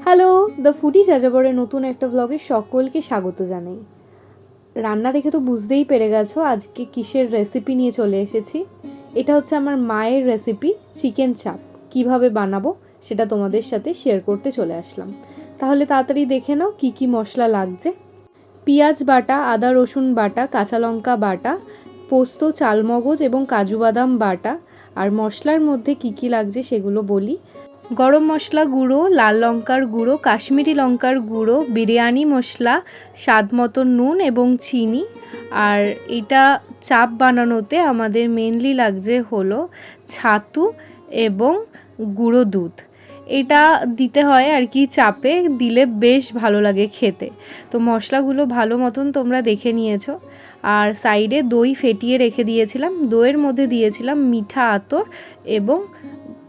Hello, the foodie যাযাবরের নতুন একটা ভ্লগে সকলকে স্বাগত জানাই। রান্না দেখে তো বুঝতেই পেরে গেছো আজকে কিসের রেসিপি নিয়ে চলে এসেছি। এটা হচ্ছে আমার মায়ের রেসিপি, চিকেন চাপ। কিভাবে বানাবো সেটা তোমাদের সাথে শেয়ার করতে চলে আসলাম। তাহলে তাড়াতাড়ি দেখে নাও কি কি মশলা লাগছে। পেঁয়াজ বাটা, আদা রসুন বাটা, কাঁচা লঙ্কা বাটা, পোস্ত, চালমগজ এবং কাজু বাদাম বাটা। আর মশলার মধ্যে কি কি লাগছে সেগুলো বলি। গরম মশলা গুঁড়ো, লাল লঙ্কার গুঁড়ো, কাশ্মীরি লঙ্কার গুঁড়ো, বিরিয়ানি মশলা, স্বাদ মতো নুন এবং চিনি। আর এটা চাপ বানানোতে আমাদের মেনলি লাগছে হলো ছাতু এবং গুঁড়ো দুধ। এটা দিতে হয় আর কি, চাপে দিলে বেশ ভালো লাগে খেতে। তো মশলাগুলো ভালো মতন তোমরা দেখে নিয়েছো। আর সাইডে দই ফেটিয়ে রেখে দিয়েছিলাম, দইয়ের মধ্যে দিয়েছিলাম মিঠা আতর এবং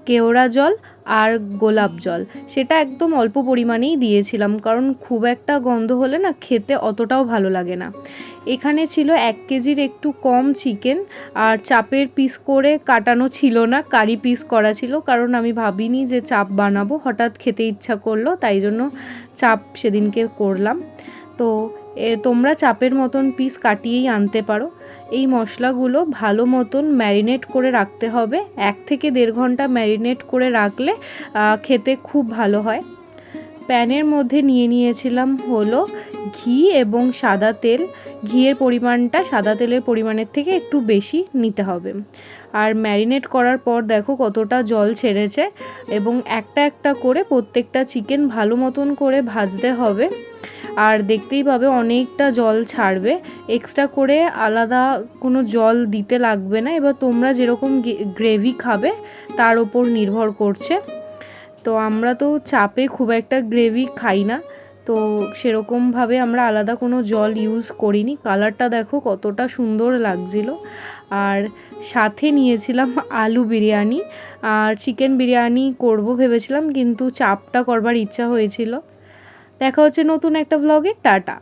কেওড়া জল আর গোলাপ জল। সেটা একদম অল্প পরিমাণেই দিয়েছিলাম, কারণ খুব একটা গন্ধ হলে না খেতে অতটাও ভালো লাগে না। এখানে ছিল 1 কেজির একটু কম চিকেন, আর চাপের পিস করে কাটানো ছিল না, কারি পিস করা ছিল, কারণ আমি ভাবিনি যে চাপ বানাবো, হঠাৎ খেতে ইচ্ছা করলো তাই জন্য চাপ সেদিনকে করলাম। তো তোমরা চাপের মতন পিস কাটিয়েই আনতে পারো। এই মশলাগুলো ভালো মতন ম্যারিনেট করে রাখতে হবে, 1 থেকে 1.5 ঘন্টা ম্যারিনেট করে রাখলে খেতে খুব ভালো হয়। প্যানের মধ্যে নিয়েছিলাম হলো ঘি এবং সাদা তেল। ঘিয়ের পরিমাণটা সাদা তেলের পরিমাণের থেকে একটু বেশি নিতে হবে। আর ম্যারিনেট করার পর দেখো কতটা জল ছেড়েছে, এবং একটা একটা করে প্রত্যেকটা চিকেন ভালো মতন করে ভাজতে হবে। আর দেখতেই পাবে অনেকটা জল ছাড়বে, এক্সট্রা করে আলাদা কোনো জল দিতে লাগবে না। এবার তোমরা যেরকম গ্রেভি খাবে তার ওপর নির্ভর করছে। তো আমরা তো চাপে খুব একটা গ্রেভি খাই না, তো সেরকমভাবে আমরা আলাদা কোনো জল ইউজ করিনি। কালারটা দেখো কতটা সুন্দর লাগছিল। আর সাথে নিয়েছিলাম আলু বিরিয়ানি, আর চিকেন বিরিয়ানি করব ভেবেছিলাম, কিন্তু চাপটা করবার ইচ্ছা হয়েছিল। দেখা হচ্ছে নতুন একটা ভ্লগে। টাটা।